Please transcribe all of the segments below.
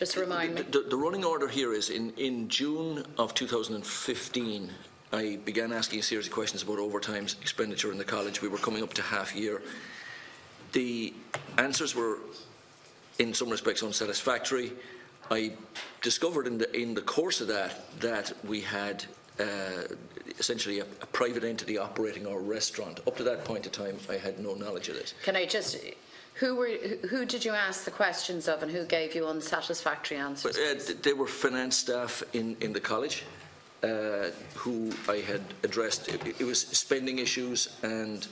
Just remind me. The running order here is in June of 2015, I began asking a series of questions about overtime expenditure in the college. We were coming up to half year. The answers were, in some respects, unsatisfactory. I discovered in the course of that we had essentially a private entity operating our restaurant. Up to that point in time, I had no knowledge of this. Can I just... Who did you ask the questions of, and who gave you unsatisfactory answers? They were finance staff in the college who I had addressed. It was spending issues and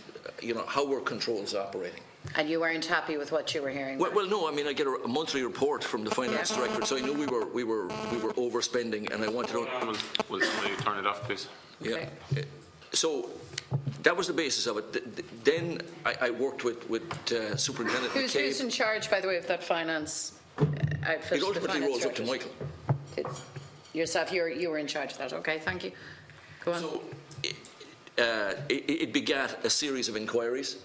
how were controls operating. And you weren't happy with what you were hearing? Well, no. I mean, I get a monthly report from the finance director, so I knew we were overspending, and I wanted to. Will somebody turn it off, please? Yeah. Okay. So that was the basis of it. Then I worked with Superintendent McCabe. Who's in charge, by the way, of that finance outfit? It ultimately rolls up to Michael. Yourself, you were in charge of that. Okay, thank you. Go on. So it begat a series of inquiries.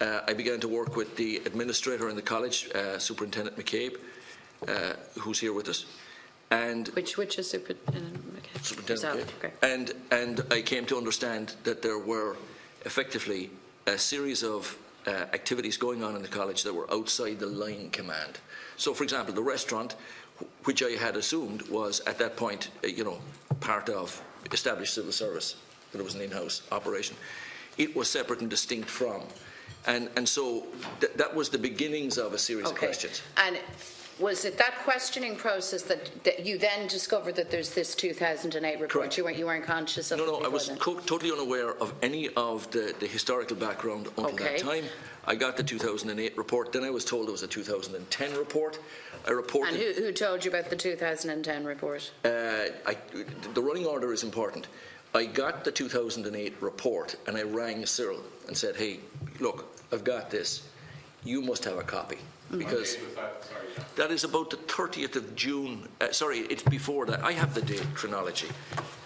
I began to work with the administrator in the college, Superintendent McCabe, who's here with us. And which is Superintendent McCabe? Superintendent McCabe. Okay. And I came to understand that there were effectively a series of activities going on in the college that were outside the line command. So, for example, the restaurant, which I had assumed was at that point, part of established civil service, that it was an in-house operation. It was separate and distinct from. And so that was the beginnings of a series of questions. And was it that questioning process that you then discovered that there's this 2008 report? Correct. You weren't conscious of it? No, I was totally unaware of any of the historical background until that time. I got the 2008 report. Then I was told it was a 2010 report. I reported. And who told you about the 2010 report? The running order is important. I got the 2008 report and I rang Cyril and said, hey, look, I've got this. You must have a copy. Because that is about the 30th of June. Sorry, it's before that. I have the date chronology.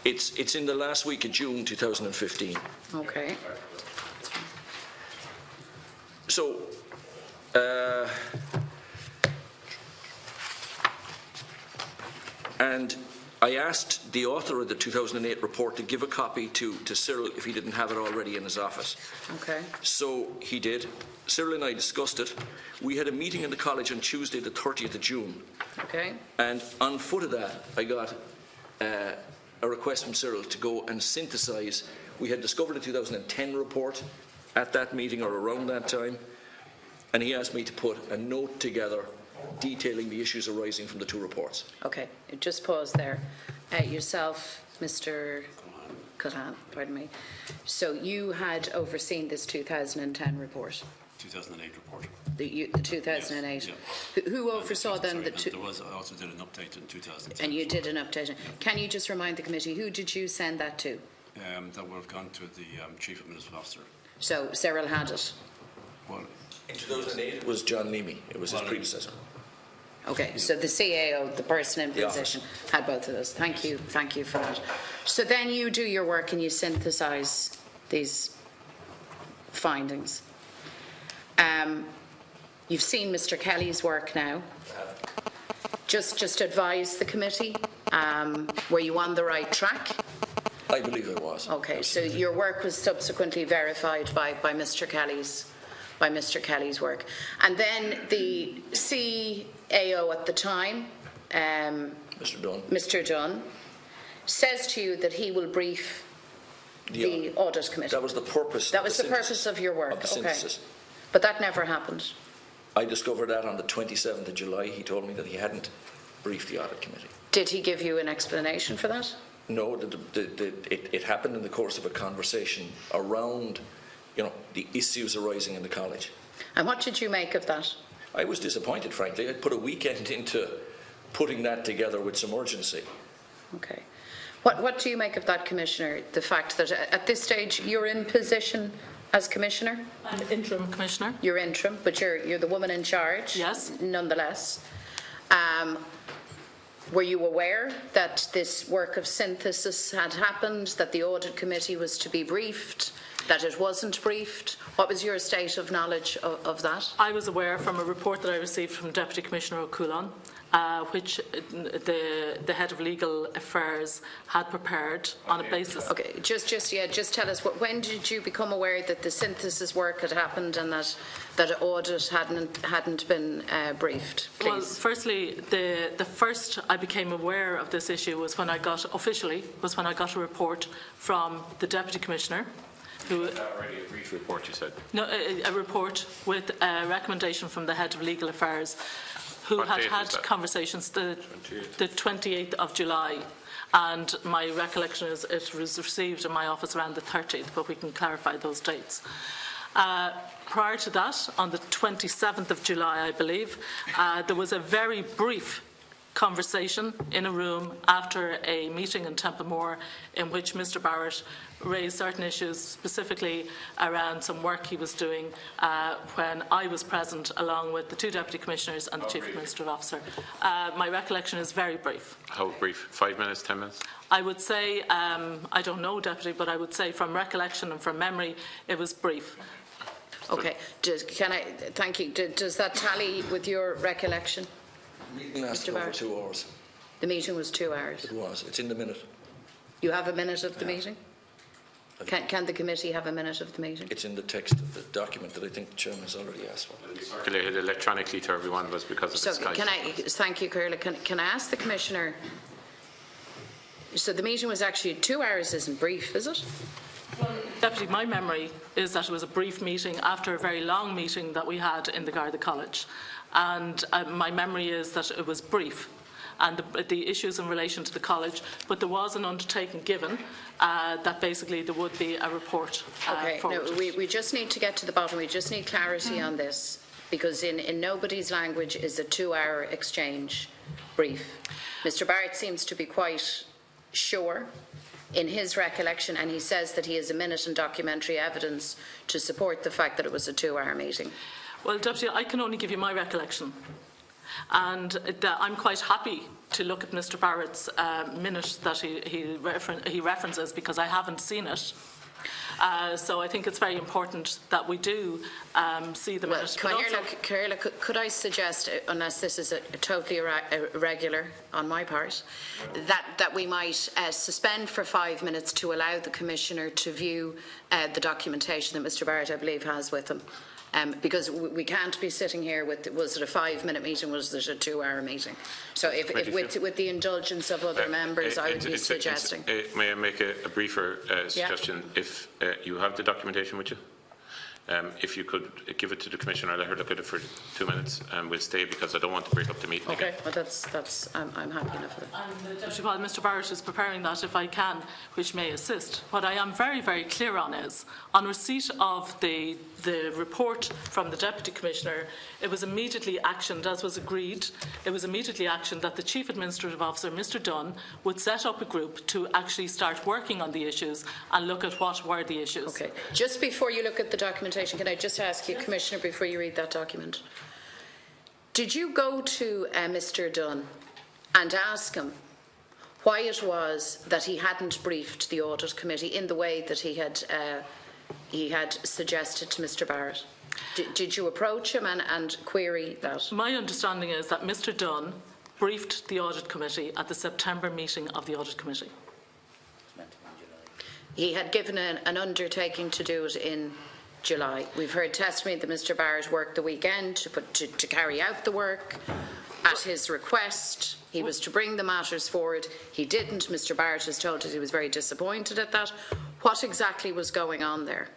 It's in the last week of June 2015. Okay. So, and I asked the author of the 2008 report to give a copy to Cyril if he didn't have it already in his office. Okay. So he did. Cyril and I discussed it. We had a meeting in the college on Tuesday, the 30th of June. Okay. And on foot of that, I got a request from Cyril to go and synthesise. We had discovered a 2010 report at that meeting or around that time, and he asked me to put a note together detailing the issues arising from the two reports. Okay, just pause there. Yourself, Mr. Cotton, pardon me. So you had overseen this 2010 report? 2008 report. The 2008. Yes, yeah. Who oversaw then the two? I also did an update in 2010. And you did an update. Can you just remind the committee, who did you send that to? That would have gone to the Chief Administrative Officer. So Cyril had it? Well, in 2008 it was John Leamy. It was his predecessor. Okay, so the CAO, the person in position, had both of those. Thank you for that. So then you do your work and you synthesise these findings. You've seen Mr. Kelly's work now. Just advise the committee. Were you on the right track? I believe it was. Okay, so your work was subsequently verified by Mr. Kelly's work, and then the CAO at the time, Mr. Dunn, says to you that he will brief the audit committee. That was the purpose. That was the purpose of your work. Okay, but that never happened. I discovered that on the 27th of July. He told me that he hadn't briefed the audit committee. Did he give you an explanation for that? No, it happened in the course of a conversation around, the issues arising in the college. And what did you make of that? I was disappointed, frankly. I put a weekend into putting that together with some urgency. Okay. What do you make of that, Commissioner? The fact that at this stage you're in position as Commissioner? I'm interim Commissioner. You're interim, but you're the woman in charge. Yes. Nonetheless. Were you aware that this work of synthesis had happened, that the audit committee was to be briefed, that it wasn't briefed? What was your state of knowledge of that? I was aware from a report that I received from Deputy Commissioner O'Coulon, which the head of legal affairs had prepared on a basis. Okay, just tell us, when did you become aware that the synthesis work had happened and that audit hadn't been briefed, please? Well, firstly, the first I became aware of this issue was when I got a report from the Deputy Commissioner. Was that already a brief report, you said? No, a report with a recommendation from the head of legal affairs, who had conversations the 28th of July. And my recollection is it was received in my office around the 30th, but we can clarify those dates. Prior to that, on the 27th of July, I believe, there was a very brief conversation in a room after a meeting in Templemore in which Mr Barrett raised certain issues, specifically around some work he was doing when I was present, along with the two Deputy Commissioners and the Chief Administrative Officer. My recollection is very brief. How brief? 5 minutes, 10 minutes? I would say, I don't know, Deputy, but I would say from recollection and from memory, it was brief. Okay, thank you. Does that tally with your recollection? The meeting lasted over 2 hours. The meeting was 2 hours? It was. It's in the minute. You have a minute of the meeting? Can the committee have a minute of the meeting? It's in the text of the document that I think the Chairman has already asked for. It circulated electronically to everyone was because of the Skype. Thank you, Carla. Can I ask the Commissioner, so the meeting was actually 2 hours isn't brief, is it? Deputy, my memory is that it was a brief meeting after a very long meeting that we had in the Garda College. And my memory is that it was brief, and the issues in relation to the college, but there was an undertaking given that basically there would be a report forward. No, we just need to get to the bottom. We just need clarity on this, because in nobody's language is a 2 hour exchange brief. Mr Barrett seems to be quite sure in his recollection, and he says that he has a minute and documentary evidence to support the fact that it was a 2 hour meeting. Well, Deputy, I can only give you my recollection. And I'm quite happy to look at Mr Barrett's minute that he references, because I haven't seen it. So I think it's very important that we do see the minute. Carla, could I suggest, unless this is totally irregular on my part, that we might suspend for 5 minutes to allow the Commissioner to view the documentation that Mr Barrett, I believe, has with him. Because we can't be sitting here with, was it a 5 minute meeting, was it a 2 hour meeting? So if with the indulgence of other members, I would be suggesting. May I make a briefer suggestion? If you have the documentation with you, if you could give it to the Commissioner, let her look at it for 2 minutes, and we'll stay, because I don't want to break up the meeting again. Well, I'm happy enough with it. And Deputy, while Mr Barrett is preparing that, if I can, which may assist, what I am very, very clear on is, on receipt of the report from the Deputy Commissioner, it was immediately actioned, as was agreed. It was immediately actioned that the Chief Administrative Officer, Mr Dunn, would set up a group to actually start working on the issues and look at what were the issues. Okay. Just before you look at the documentation, can I just ask you, Commissioner, before you read that document, did you go to Mr Dunn and ask him why it was that he hadn't briefed the Audit Committee in the way that he had suggested to Mr Barrett? Did you approach him and query that? My understanding is that Mr Dunn briefed the Audit Committee at the September meeting of the Audit Committee. He had given an undertaking to do it in July. We've heard testimony that Mr Barrett worked the weekend to carry out the work at his request. He was to bring the matters forward. He didn't. Mr Barrett has told us he was very disappointed at that. What exactly was going on there?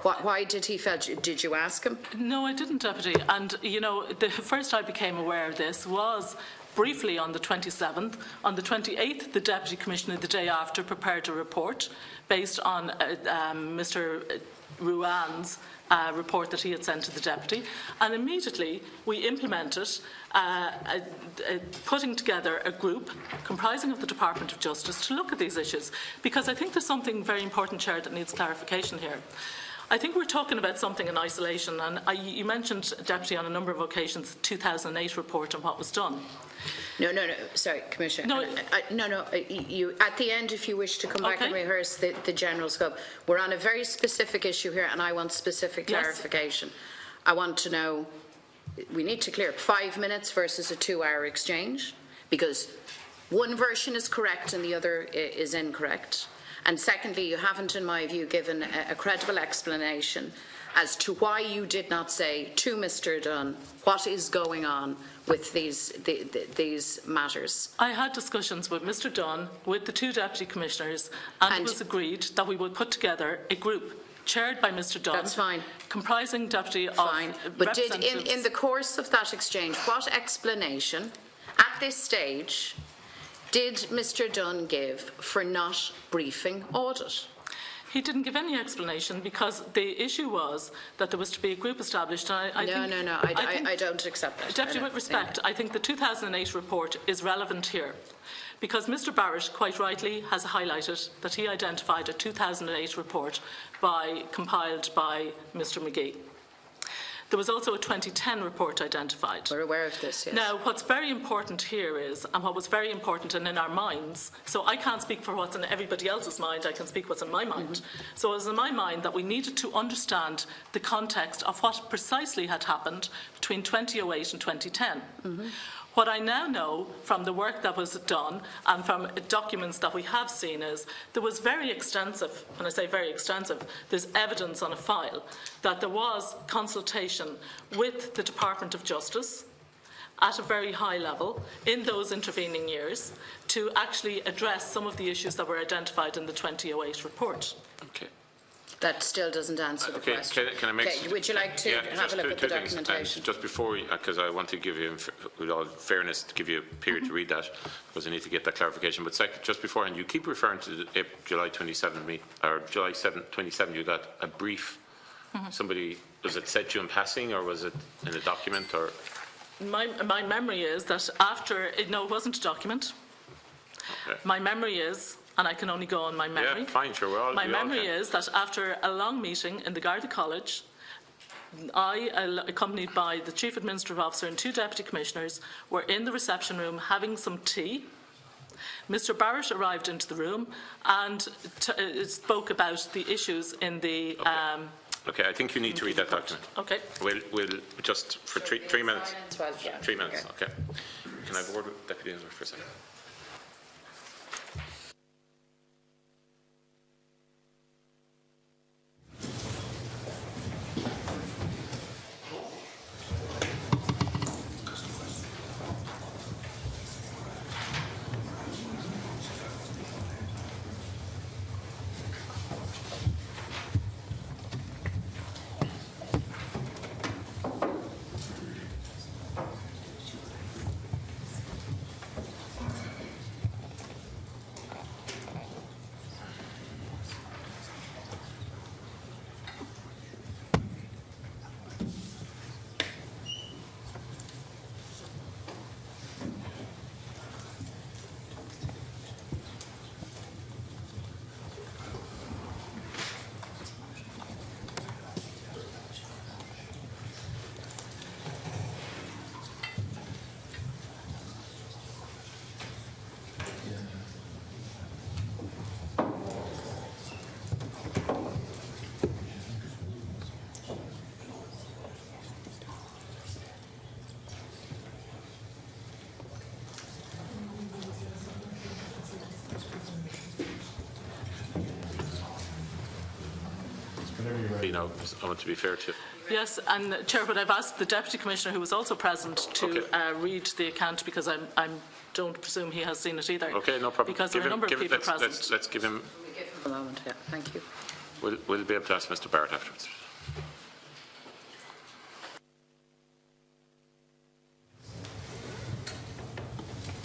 Why did he fail? Did you ask him? No, I didn't, Deputy. And, you know, the first I became aware of this was briefly on the 27th. On the 28th, the Deputy Commissioner, the day after, prepared a report based on Mr Ruan's report that he had sent to the Deputy, and immediately we implemented putting together a group comprising of the Department of Justice to look at these issues, because I think there's something very important, Chair, that needs clarification here. I think we're talking about something in isolation, and you mentioned, Deputy, on a number of occasions the 2008 report and what was done. No, sorry, Commissioner. No, you, at the end, if you wish to come back and rehearse the general scope. We're on a very specific issue here, and I want specific clarification. I want to know we need to clear up 5 minutes versus a 2-hour exchange, because one version is correct and the other is incorrect. And secondly, you haven't, in my view, given a credible explanation as to why you did not say to Mr Dunn what is going on with these matters. I had discussions with Mr Dunn, with the 2 Deputy Commissioners, and it was agreed that we would put together a group chaired by Mr Dunn. That's fine. Comprising deputy fine. But did, representatives. in the course of that exchange, what explanation at this stage did Mr Dunn give for not briefing audit? He didn't give any explanation, because the issue was that there was to be a group established. And I don't accept that. Deputy, with respect, I think the 2008 report is relevant here, because Mr Barrett quite rightly has highlighted that he identified a 2008 report compiled by Mr McGee. There was also a 2010 report identified. We're aware of this, yes. Now, what's very important here is, and what was very important and in our minds, so I can't speak for what's in everybody else's mind, I can speak what's in my mind. So it was in my mind that we needed to understand the context of what precisely had happened between 2008 and 2010. What I now know from the work that was done and from documents that we have seen is there was very extensive, when I say very extensive, there's evidence on a file that there was consultation with the Department of Justice at a very high level in those intervening years to actually address some of the issues that were identified in the 2008 report. Okay. That still doesn't answer the question. Can I make would you like to have a look at the documentation? Just before, because I want to give you, with all fairness, to give you a period to read that, because I need to get that clarification. But just beforehand, you keep referring to the July 27 or July 27. You got a brief. Somebody, was it said to you in passing, or was it in a document, or? My memory is that after no, it wasn't a document. Okay. My memory is, and I can only go on my memory. Yeah, fine, sure. My memory is that after a long meeting in the Garda College, I, accompanied by the Chief Administrative Officer and 2 Deputy Commissioners, were in the reception room having some tea. Mr Barrett arrived into the room and spoke about the issues in the... Okay, I think you need to read that document. Okay. We'll just for 3 minutes. 3 minutes, okay. Can I have a word with Deputy Inspector for a second? I want to be fair to. Yes, and Chair, but I've asked the Deputy Commissioner, who was also present, to read the account, because I don't presume he has seen it either. Okay, no problem. Because there are a number of people present. Let's give him. A moment, yeah. Thank you. We'll be able to ask Mr Barrett afterwards.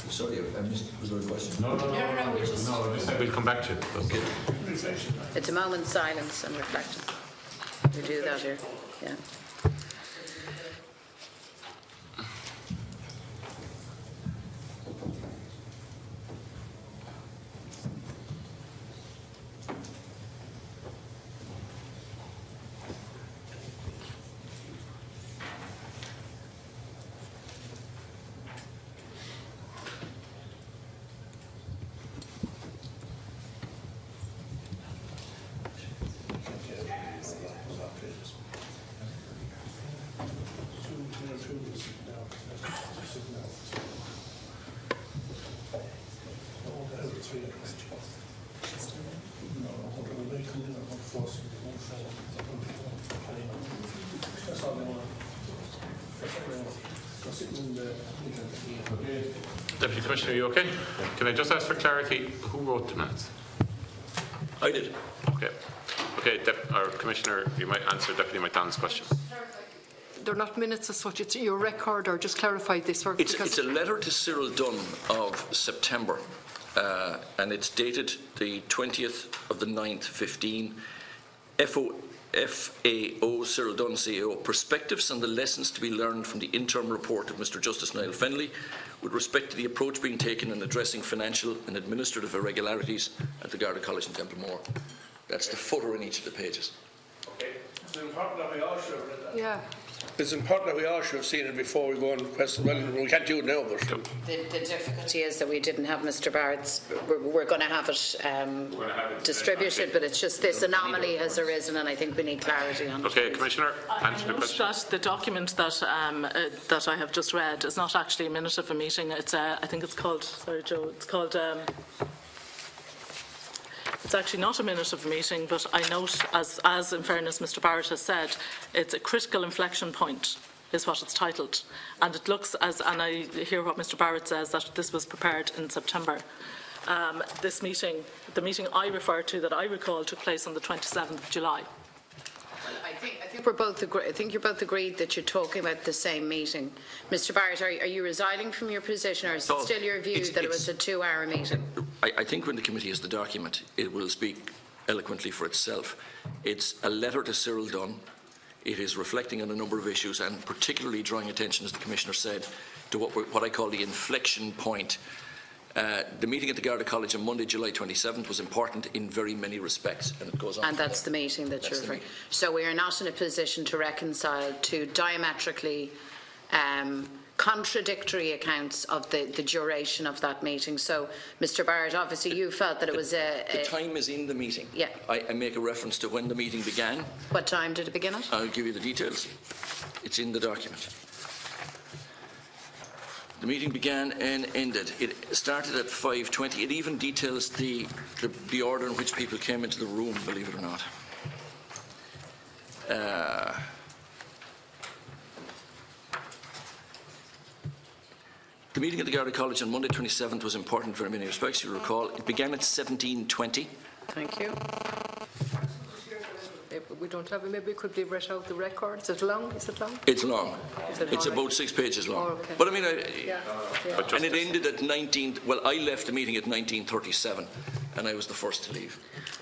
Sorry, I missed. Was there a question? No. We'll come back to it. Okay. It's a moment's silence and reflection. We do that here. Yeah. Deputy Commissioner, are you okay? Can I just ask for clarity, who wrote the minutes? I did. Okay. Okay, Commissioner, you might answer Deputy McDonald's question. They're not minutes as such, it's your record, or just clarify this. Or It's a letter to Cyril Dunn of September, and it's dated the 20th of the 9th, 15. FAO, Cyril Dunn, CEO, perspectives on the lessons to be learned from the interim report of Mr Justice Niall Fennelly with respect to the approach being taken in addressing financial and administrative irregularities at the Garda College in Templemore. That's the footer in each of the pages. Okay. It's important that we all should have read that. Yeah. It's important that we all should have seen it before we go and request it. Well, we can't do it now, but The difficulty is that we didn't have Mr Barrett's. We're going to have it distributed, but it's just this anomaly has arisen, and I think we need clarity on it. Okay, Commissioner, I answer the note question. that the document that that I have just read is not actually a minute of a meeting. It's I think it's called. Sorry, Joe. It's called. It's actually not a minute of a meeting, but I note, as in fairness Mr Barrett has said, it's a critical inflection point, is what it's titled. And it looks as, and I hear what Mr Barrett says, that this was prepared in September. This meeting, the meeting I refer to that I recall, took place on the 27th of July. I think you're both agreed that you're talking about the same meeting. Mr Barrett, are you resigning from your position, or is it still your view that it was a 2-hour meeting? I think when the committee has the document, it will speak eloquently for itself. It's a letter to Cyril Dunn. It is reflecting on a number of issues, and particularly drawing attention, as the Commissioner said, to what I call the inflection point. The meeting at the Garda College on Monday, July 27th was important in very many respects, and it goes on. And that's the meeting that you're referring to. So we are not in a position to reconcile two diametrically contradictory accounts of the duration of that meeting. So, Mr Barrett, obviously you felt that it was the time is in the meeting. Yeah. I make a reference to when the meeting began. What time did it begin at? I'll give you the details. It's in the document. The meeting began and ended. It started at 5:20. It even details the order in which people came into the room, believe it or not. The meeting at the Garda College on Monday 27th was important in very many respects. You'll recall it began at 17:20. Thank you. We don't have it. Maybe it could be read out the record. Is it long? Is it long? It's long. It's long? about 6 pages long. Oh, okay. But I mean, Yeah. and it ended at 19. Well, I left the meeting at 19:37, and I was the first to leave.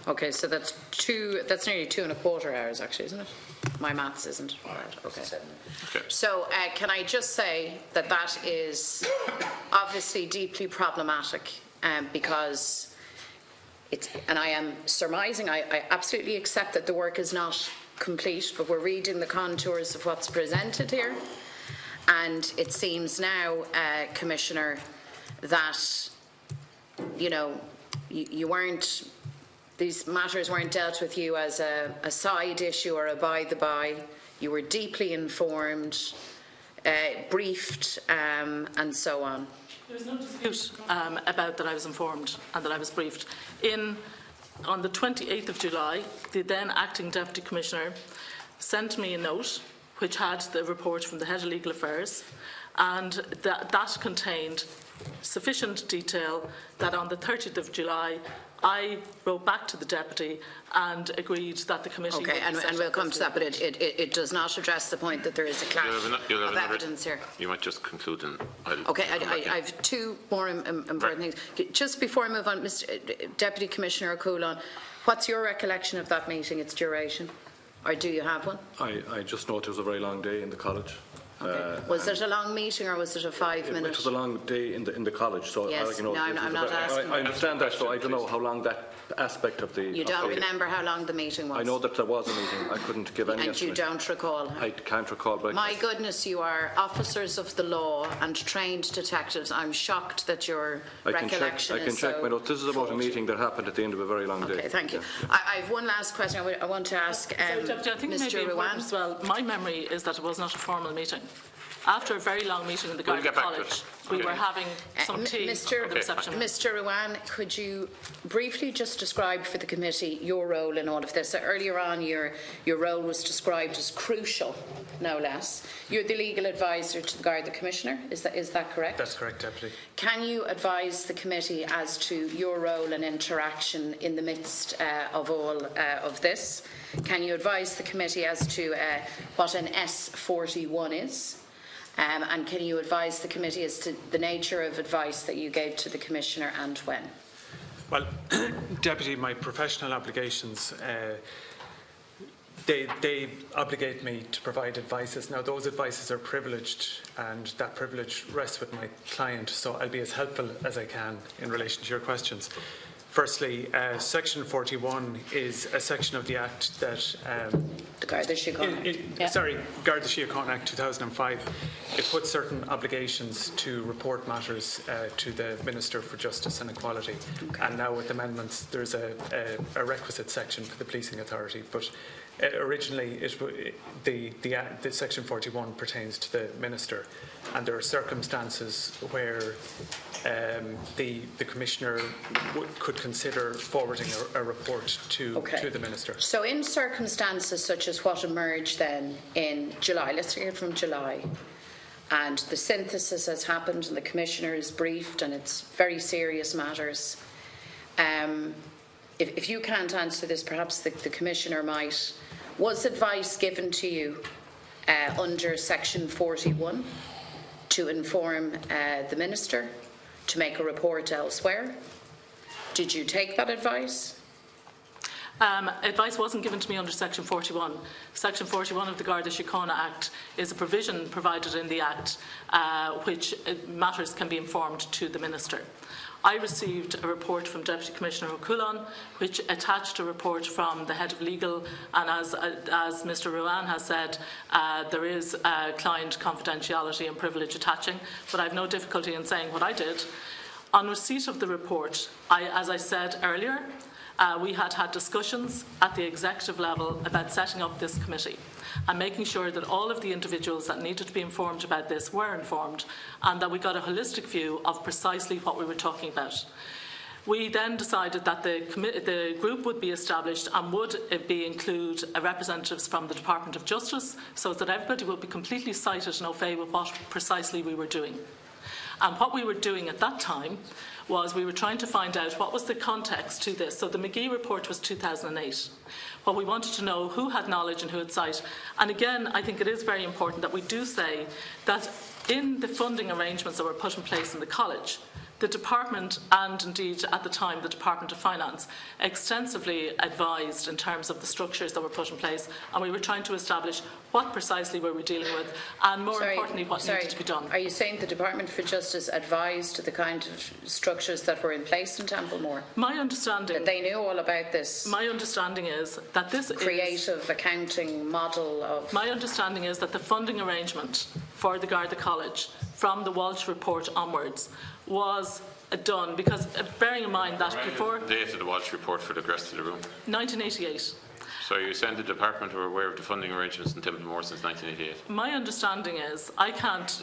Okay, so that's nearly 2.25 hours, actually, isn't it? My maths isn't right. Okay. So can I just say that that is obviously deeply problematic, because and I am surmising, I absolutely accept that the work is not complete, but we're reading the contours of what's presented here, and it seems now, Commissioner, that you weren't. These matters weren't dealt with you as a side issue or a by-the-by. You were deeply informed, briefed, and so on. There was no dispute about that I was informed and that I was briefed. On the 28th of July, the then acting Deputy Commissioner sent me a note which had the report from the Head of Legal Affairs, and that contained sufficient detail that on the 30th of July I wrote back to the Deputy and agreed that the committee... Okay, and we'll come to that, but it does not address the point that there is a clash of evidence here. You might just conclude and I'll... Okay, I have two more important things. Just before I move on, Deputy Commissioner O'Coulon, what's your recollection of that meeting, its duration? Or do you have one? I just know it was a very long day in the college. Okay. Was it a long meeting or was it a 5-minute? It was a long day in the college. So yes, I'm not asking. I understand that, so I don't know how long that aspect of the... You don't remember how long the meeting was? I know that there was a meeting. I couldn't give any estimate. And you don't recall? I can't recall. But my goodness, you are officers of the law and trained detectives. I'm shocked that your recollection is I can check my notes. This is about a meeting that happened at the end of a very long day. Okay, thank you. I have one last question I want to ask Deputy, I think Mr. maybe Ruan. as well. My memory is that it was not a formal meeting. after a very long meeting in the Garda College, we were having some tea at the reception. Mr. Ruane, could you briefly just describe for the committee your role in all of this? Earlier on, your role was described as crucial, no less. You're the legal advisor to the Garda Commissioner, is that correct? That's correct, Deputy. Can you advise the committee as to your role and interaction in the midst of all of this? Can you advise the committee as to what an S41 is? And can you advise the committee as to the nature of advice that you gave to the Commissioner and when? Well, Deputy, my professional obligations, they obligate me to provide advices. Now, those advices are privileged, and that privilege rests with my client, so I'll be as helpful as I can in relation to your questions. Firstly, Section 41 is a section of the Act that... the Garda Síochána. Sorry, Garda Síochána Act 2005. It puts certain obligations to report matters to the Minister for Justice and Equality. Okay. And now with amendments, there's a requisite section for the policing authority. But originally, the Section 41 pertains to the Minister. And there are circumstances where the Commissioner could consider forwarding a report to the Minister. So in circumstances such as what emerged then in July, let's hear from July, and the synthesis has happened and the Commissioner is briefed and it's very serious matters, if you can't answer this, perhaps the Commissioner might. Was advice given to you under Section 41 to inform the Minister to make a report elsewhere? Did you take that advice? Advice wasn't given to me under Section 41. Section 41 of the Garda Síochána Act is a provision provided in the Act which matters can be informed to the Minister. I received a report from Deputy Commissioner O'Coulon which attached a report from the Head of Legal, and as Mr Ruane has said, there is client confidentiality and privilege attaching, but I have no difficulty in saying what I did. On receipt of the report, as I said earlier, we had discussions at the executive level about setting up this committee and making sure that all of the individuals that needed to be informed about this were informed, and that we got a holistic view of precisely what we were talking about. We then decided that the group would be established and would include representatives from the Department of Justice, so that everybody would be completely cited and au fait with what precisely we were doing. And what we were doing at that time was we were trying to find out what was the context to this. So the McGee report was 2008. What we wanted to know, who had knowledge and who had sight. And again, I think it is very important that we do say that in the funding arrangements that were put in place in the college, the department, and indeed at the time the Department of Finance, extensively advised in terms of the structures that were put in place, and we were trying to establish what precisely were we dealing with, and more importantly what needed to be done. Are you saying the Department for Justice advised the kind of structures that were in place in Templemore? My understanding... That they knew all about this? My understanding is that this creative accounting model of... My understanding is that the funding arrangement for the Garda College from the Walsh report onwards was done, because bearing in mind that before... The date of the Walsh report for the rest of the room? 1988. So you're saying the department were aware of the funding arrangements in Templemore since 1988? My understanding is, I can't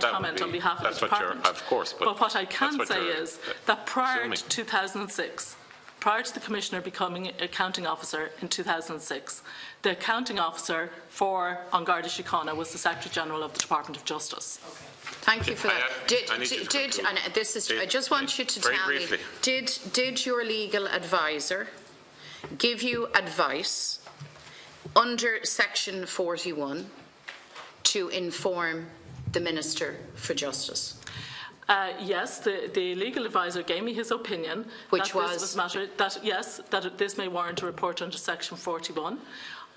comment on behalf of the department. Of course, but what I can say is that prior to 2006, prior to the Commissioner becoming accounting officer in 2006, the accounting officer on Garda Síochána was the Secretary General of the Department of Justice. Okay. Thank you for that. I just want you to tell me, did your legal advisor give you advice under Section 41 to inform the Minister for Justice? Yes, the legal advisor gave me his opinion, which that this may warrant a report under Section 41.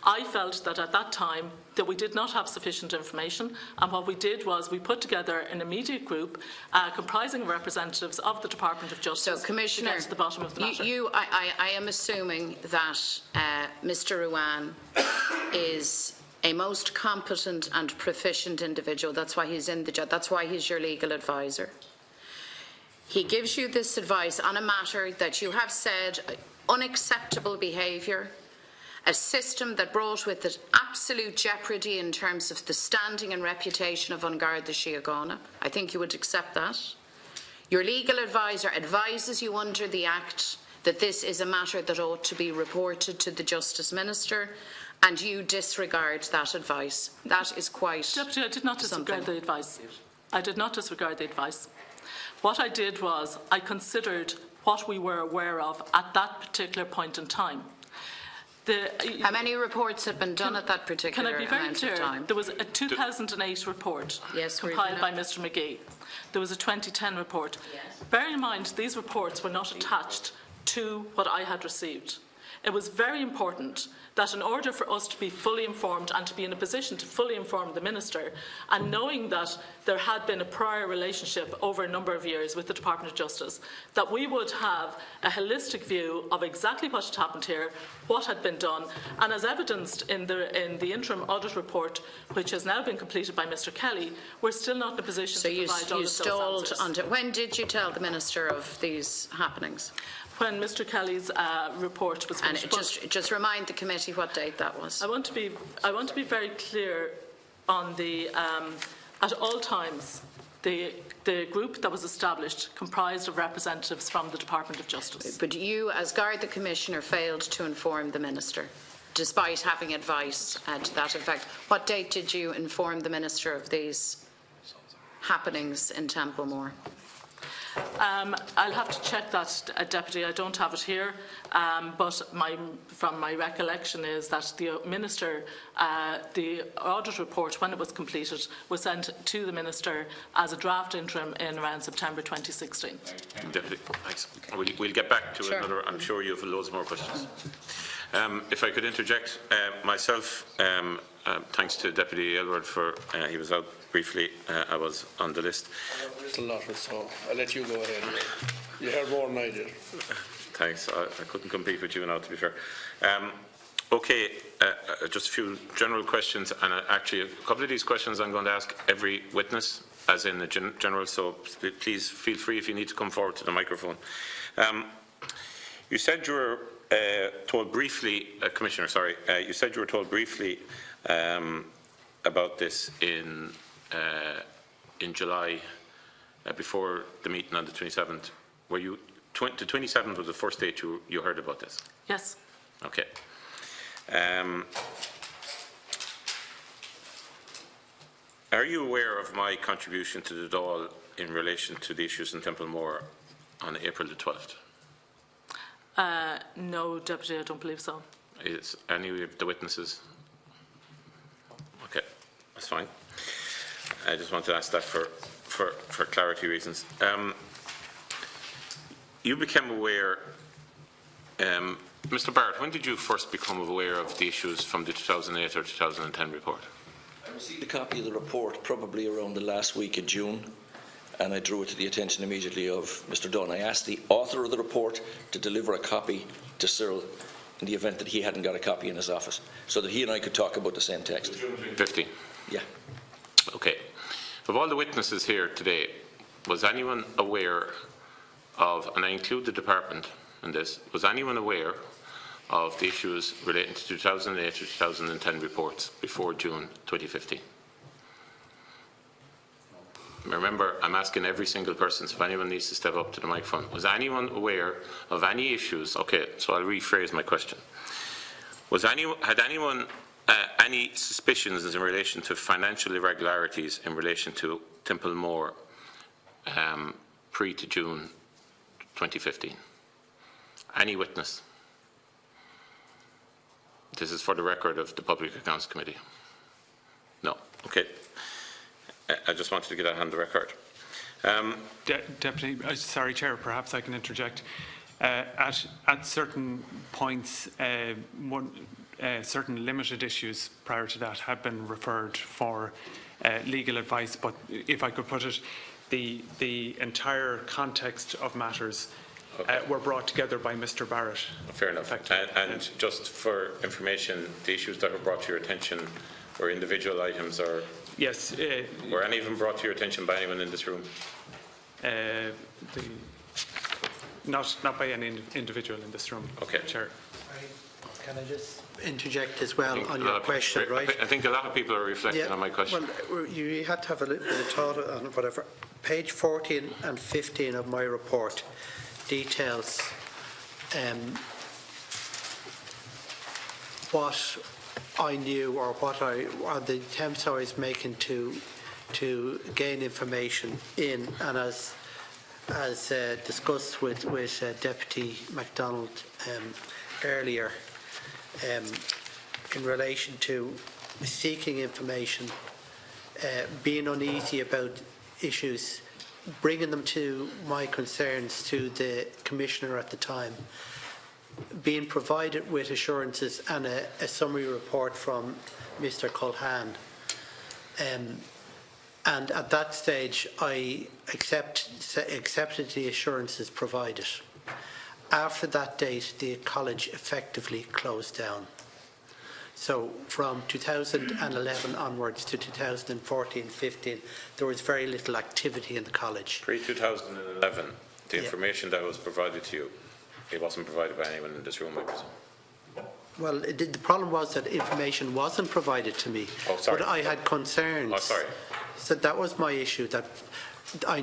I felt that at that time that we did not have sufficient information, and what we did was we put together an immediate group comprising representatives of the Department of Justice. So, Commissioner, to get to the bottom of the matter. I am assuming that Mr. Ruane is a most competent and proficient individual. That's why he's in the job. That's why he's your legal advisor. He gives you this advice on a matter that you have said unacceptable behaviour. a system that brought with it absolute jeopardy in terms of the standing and reputation of An Garda Síochána. I think you would accept that. Your legal advisor advises you under the Act that this is a matter that ought to be reported to the Justice Minister, and you disregard that advice. That is quite Deputy, I did not disregard the advice. I did not disregard the advice. What I did was I considered what we were aware of at that particular point in time. How many reports had been done at that particular Can I be very amount clear? of time? There was a 2008 report compiled by Mr McGee. There was a 2010 report. Yes. Bear in mind, these reports were not attached to what I had received. It was very important that in order for us to be fully informed and to be in a position to fully inform the Minister, and knowing that there had been a prior relationship over a number of years with the Department of Justice, that we would have a holistic view of exactly what had happened here, what had been done, and as evidenced in the interim audit report, which has now been completed by Mr Kelly, we're still not in a position to provide all of those answers. When did you tell the Minister of these happenings? When Mr Kelly's report was finished. And just remind the committee what date that was. I want to be very clear on the at all times the group that was established comprised of representatives from the Department of Justice. But you, as Garda Commissioner, failed to inform the Minister, despite having advice to that effect. What date did you inform the Minister of these happenings in Templemore? I'll have to check that, Deputy. I don't have it here, but from my recollection is that the Minister, the audit report, when it was completed, was sent to the Minister as a draft interim in around September 2016. Deputy, thanks. We'll get back to another. I'm sure you have loads more questions. If I could interject myself, thanks to Deputy Aylward for he was out briefly. I was on the list. There's a lot, so I'll let you go ahead. You heard more than I did. Thanks. I couldn't compete with you now, to be fair. Okay, just a few general questions, and actually a couple of these questions I'm going to ask every witness, as in the general. So please feel free if you need to come forward to the microphone. You said you were told briefly, Commissioner, sorry, you said you were told briefly about this in July before the meeting on the 27th. Were you the 27th was the first date you heard about this? Yes. Okay. Are you aware of my contribution to the Dáil in relation to the issues in Templemore on April the 12th? No, Deputy, I don't believe so. Is any of the witnesses? Okay, that's fine. I just want to ask that for clarity reasons. You became aware, Mr Barrett, when did you first become aware of the issues from the 2008 or 2010 report? I received a copy of the report probably around the last week of June, and I drew it to the attention immediately of Mr Dunn. I asked the author of the report to deliver a copy to Cyril in the event that he hadn't got a copy in his office, so that he and I could talk about the same text. 50? Yeah. Okay. Of all the witnesses here today, was anyone aware of, and I include the department in this, was anyone aware of the issues relating to 2008 or 2010 reports before June 2015? Remember, I'm asking every single person, so if anyone needs to step up to the microphone. Was anyone aware of any issues? Okay, so I'll rephrase my question. Had anyone any suspicions in relation to financial irregularities in relation to Templemore pre to June 2015? Any witness? This is for the record of the Public Accounts Committee. No. Okay. I just wanted to get that on the record. Deputy, sorry, Chair, perhaps I can interject. At certain points, certain limited issues prior to that had been referred for legal advice, but if I could put it, the entire context of matters were brought together by Mr Barrett. Fair enough. And just for information, the issues that were brought to your attention were individual items, or yes, were any of them brought to your attention by anyone in this room? Not by any individual in this room. Okay. Chair. Can I just interject as well on your question, right? I think a lot of people are reflecting on my question. Well, you had to have a little bit of thought on whatever. Page 14 and 15 of my report details what I knew or the attempts I was making to gain information in, and as discussed with Deputy MacDonald earlier, in relation to seeking information, being uneasy about issues, bringing them to my concerns to the Commissioner at the time, being provided with assurances and a summary report from Mr. Culhane. And at that stage, I accepted the assurances provided. After that date, the college effectively closed down. So from 2011 onwards to 2014-15, there was very little activity in the college. Pre-2011, the information that was provided to you, it wasn't provided by anyone in this room, I presume. Well, the problem was that information wasn't provided to me. Oh, sorry. But I had concerns. Oh, sorry. So that was my issue, that I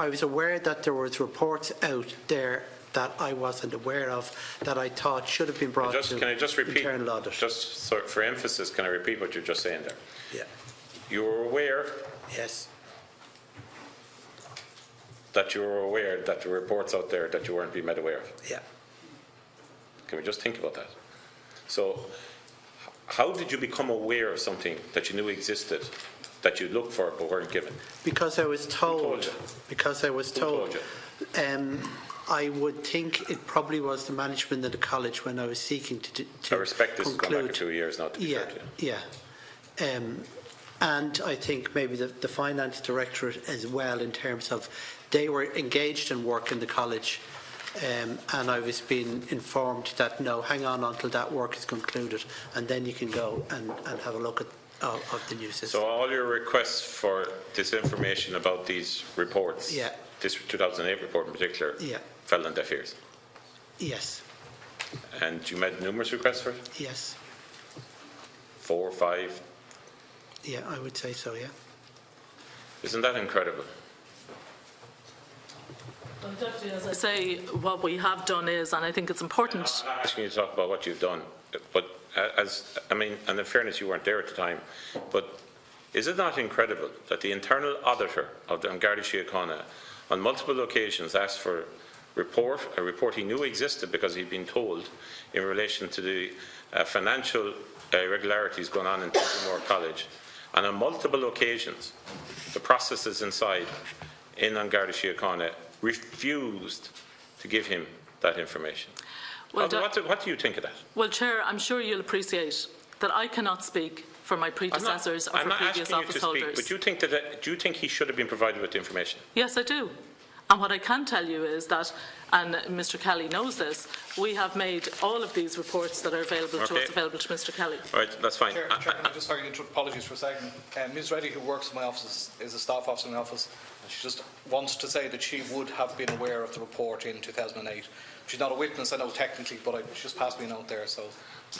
was aware that there was reports out there that I wasn't aware of, that I thought should have been brought to can I just repeat, internal audit. just for emphasis, can I repeat what you're just saying there? Yeah. You were aware. Yes. That you were aware that there were reports out there that you weren't being made aware of. Yeah. Can we just think about that? So, how did you become aware of something that you knew existed, that you looked for but weren't given? Because I was told. Who told you? Because I was told. Who told you? I would think it probably was the management of the college when I was seeking to I respect this conclude. has gone back 2 years now, to be fair to you. Yeah. And I think maybe the finance directorate as well, in terms of they were engaged in work in the college, and I was being informed that no, hang on until that work is concluded, and then you can go and have a look at of the new system. So all your requests for this information about these reports, yeah, this 2008 report in particular, yeah, fell on deaf ears? Yes. And you made numerous requests for it? Yes. 4 or 5? Yeah, I would say so, yeah. Isn't that incredible? Well, Deputy, as I say, what we have done is, and I think it's important. I'm not asking you to talk about what you've done, but and in fairness, you weren't there at the time, but is it not incredible that the internal auditor of the Garda Síochána on multiple occasions asked for a report he knew existed because he'd been told in relation to the financial irregularities going on in Tiltonmore College, and on multiple occasions the processes inside in Garda Síochána refused to give him that information? Well, what do you think of that? Well, Chair, I'm sure you'll appreciate that I cannot speak for my predecessors or for previous office holders. But do you think he should have been provided with the information? Yes, I do. And what I can tell you is that, and Mr. Kelly knows this, we have made all of these reports that are available to us available to Mr. Kelly. All right, that's fine. Chair, just sorry, apologies for a second. Ms. Reddy, who works in my office, is a staff officer in my office. And she just wants to say that she would have been aware of the report in 2008. She's not a witness, I know technically, but she just passed me a note there. So.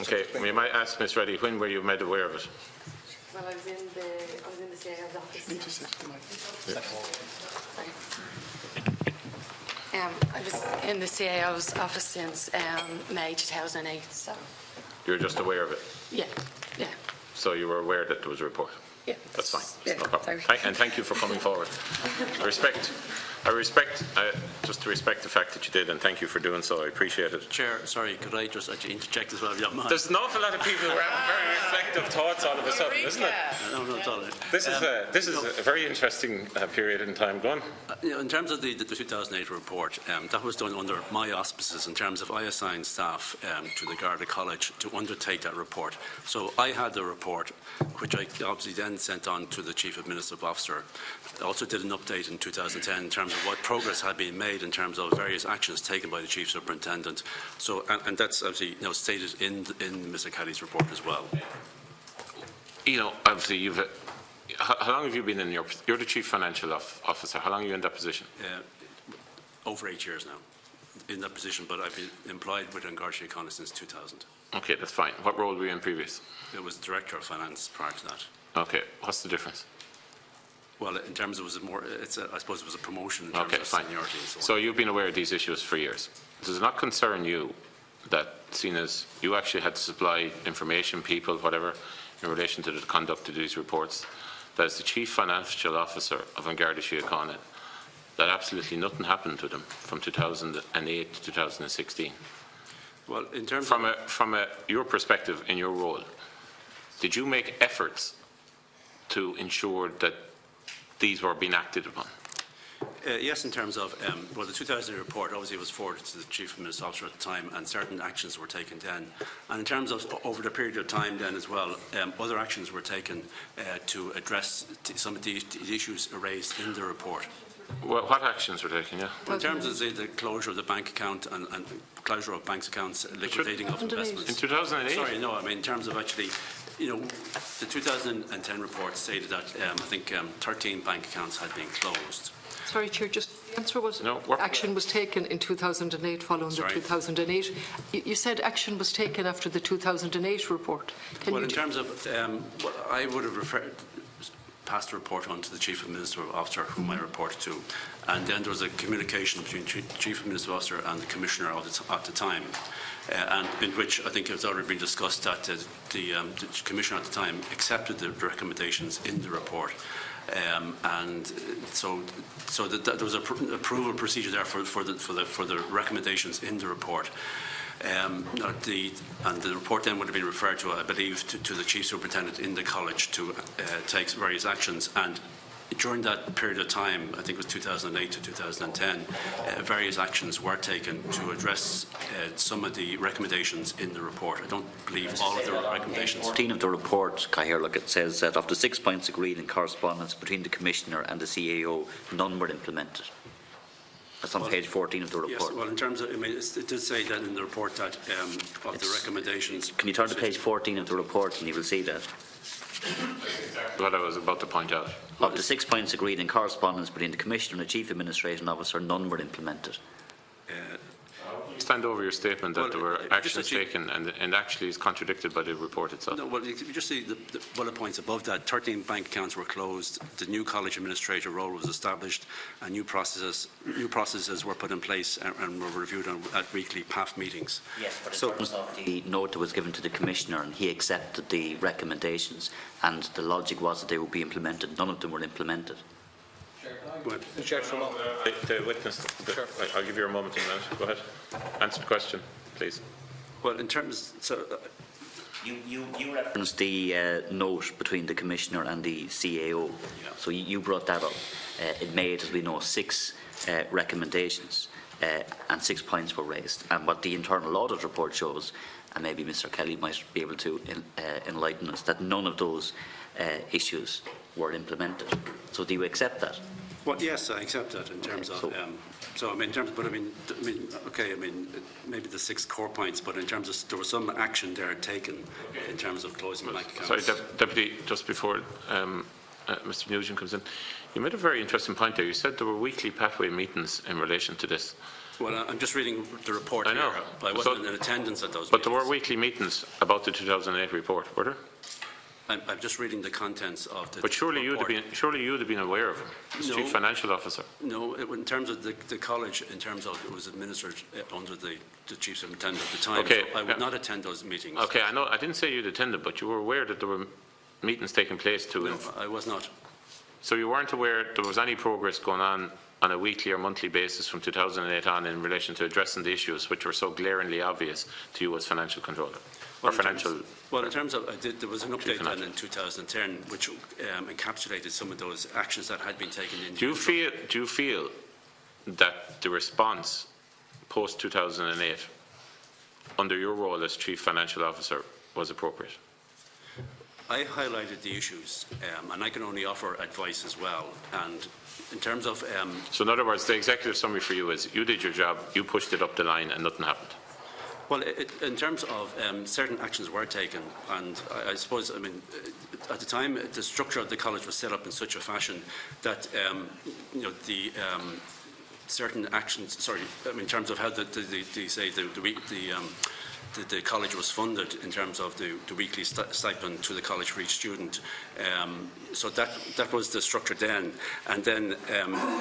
Okay, we might ask Ms. Reddy, when were you made aware of it? Well, I was in the CIO's office. I was in the CIO's office since May 2008. So. You were just aware of it? Yeah, yeah. So you were aware that there was a report? Yeah. That's fine. Yeah, no problem. sorry. And thank you for coming forward. Just to respect the fact that you did, and thank you for doing so. I appreciate it. Chair, sorry, could I just actually interject as well, if you don't mind? There's an awful lot of people who have very reflective thoughts all of a sudden, isn't it? No, it's all right. This is a very interesting period in time. Go on. In terms of the 2008 report, that was done under my auspices in terms of I assigned staff to the Garda College to undertake that report. So I had the report, which I obviously then sent on to the Chief Administrative Officer. I also did an update in 2010 in terms of what progress had been made in terms of various actions taken by the Chief Superintendent. So, and that's obviously stated in Mr. Kelly's report as well. Obviously, how long have you been in you're the Chief Financial Officer. How long are you in that position? Over 8 years now. in that position, but I've been employed with Garda Síochána since 2000. Okay, that's fine. What role were you in previous? It was Director of Finance prior to that. Okay, what's the difference? Well, in terms of I suppose it was a promotion in terms of seniority and so on. So you've been aware of these issues for years. Does it not concern you that, seen as you actually had to supply information, people, whatever, in relation to the conduct of these reports, that as the Chief Financial Officer of Garda Síochána, that absolutely nothing happened to them from 2008 to 2016? Well, in terms from your perspective in your role, did you make efforts to ensure that these were being acted upon? Yes, in terms of, well, the 2008 report obviously was forwarded to the Chief Administrative Officer at the time, and certain actions were taken then. And in terms of over the period of time then as well, other actions were taken to address some of the issues raised in the report. Well, what actions were taken, yeah? In terms of the closure of the bank account and closure of bank accounts, liquidating of investments. In 2008? Sorry, no, I mean in terms of actually, you know, the 2010 report stated that I think 13 bank accounts had been closed. Sorry, Chair, just the answer was action was taken in 2008 following the 2008. You said action was taken after the 2008 report. Well, in terms of, I would have passed the report on to the Chief Administrative Officer, whom I reported to, and then there was a communication between Chief Administrative Officer and the Commissioner at the time, and in which I think it was already been discussed that the Commissioner at the time accepted the recommendations in the report. And so there was an approval procedure there for the recommendations in the report. And the report then would have been referred to, I believe, to the Chief Superintendent in the college to take various actions. And during that period of time, I think it was 2008 to 2010, various actions were taken to address some of the recommendations in the report. I don't believe all of the recommendations. 14 of the report, Cahir, look, it says that of the 6 points agreed in correspondence between the Commissioner and the CAO, none were implemented. That's on page 14 of the report. Yes, well, in terms of, I mean, it does say that in the report that of the recommendations. Can you turn to page 14 of the report and you will see that? What I was about to point out. Of the 6 points agreed in correspondence between the Commissioner and the Chief Administrative Officer, none were implemented. Stand over your statement that there were actions taken and actually is contradicted by the report itself. No, well, you just see the bullet points above that. 13 bank accounts were closed, the new college administrator role was established, and new processes were put in place and were reviewed at weekly PAF meetings. Yes, but in terms of the note that was given to the Commissioner and he accepted the recommendations and the logic was that they would be implemented, none of them were implemented. The witness, I'll give you a moment in a minute. Go ahead. Answer the question, please. Well, in terms, You referenced the note between the Commissioner and the CAO. Yeah. So you brought that up. It made, as we know, 6 recommendations and 6 points were raised. And what the internal audit report shows, and maybe Mr. Kelly might be able to enlighten us, that none of those issues were implemented. So do you accept that? Well, yes, I accept that in terms of. So I mean, in terms, but I mean, okay, I mean, maybe the 6 core points, but in terms of there was some action there taken in terms of closing bank accounts. Sorry, Deputy, just before Mr. Nugent comes in, you made a very interesting point there. You said there were weekly pathway meetings in relation to this. Well, I'm just reading the report. I know. Here. I wasn't in attendance at those. But meetings. There were weekly meetings about the 2008 report, were there? I'm just reading the contents of the. But surely you'd have been aware of it, as Chief Financial Officer. No, in terms of the college, in terms of it was administered under the Chief Superintendent at the time. Okay. So I would not attend those meetings. Okay, I know. I didn't say you'd attended, but you were aware that there were meetings taking place too. No, I was not. So you weren't aware there was any progress going on a weekly or monthly basis from 2008 on in relation to addressing the issues which were so glaringly obvious to you as financial controller? In terms of, there was an update then in 2010 which encapsulated some of those actions that had been taken in. Do you feel that the response post 2008 under your role as Chief Financial Officer was appropriate? I highlighted the issues and I can only offer advice as well. And in terms of so in other words, the executive summary for you is you did your job, you pushed it up the line and nothing happened. Well, in terms of certain actions were taken, and I suppose, I mean, at the time, the structure of the college was set up in such a fashion that, you know, certain actions. Sorry, in terms of how the college was funded in terms of the weekly stipend to the college for each student. So that was the structure then. And then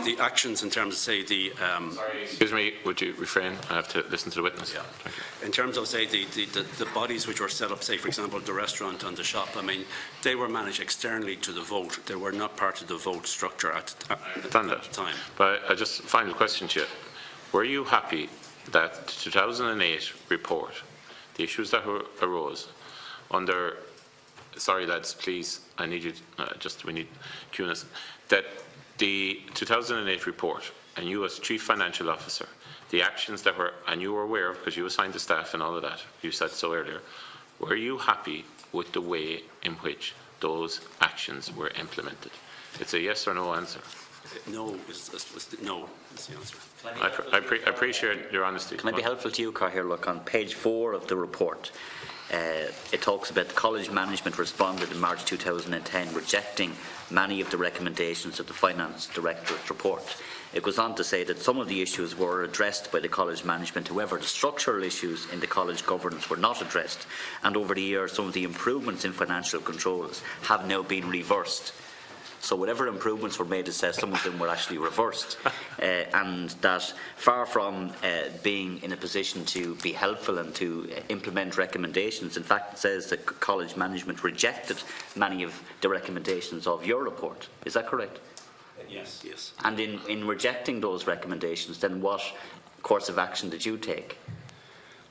the actions in terms of, say, the... Sorry, excuse me, would you refrain? I have to listen to the witness. Yeah. In terms of, say, the bodies which were set up, say, for example, the restaurant and the shop, I mean, they were managed externally to the vote. They were not part of the vote structure at the time. But I just, final question to you. Were you happy that the 2008 report, the issues that arose under, sorry lads, please, I need you, we need cueness, that the 2008 report, and you as Chief Financial Officer, the actions that were, and you were aware of because you assigned the staff and all of that, you said so earlier, were you happy with the way in which those actions were implemented? It's a yes or no answer. No, no is the answer. I appreciate your honesty. Can I be helpful to you, Car? Here, look, on page 4 of the report, it talks about the college management responded in March 2010, rejecting many of the recommendations of the Finance Directorate's report. It goes on to say that some of the issues were addressed by the college management. However, the structural issues in the college governance were not addressed, and over the years, some of the improvements in financial controls have now been reversed. So whatever improvements were made, it says some of them were actually reversed, and that far from being in a position to be helpful and to implement recommendations, in fact it says that college management rejected many of the recommendations of your report. Is that correct? Yes. Yes. And in rejecting those recommendations, then what course of action did you take?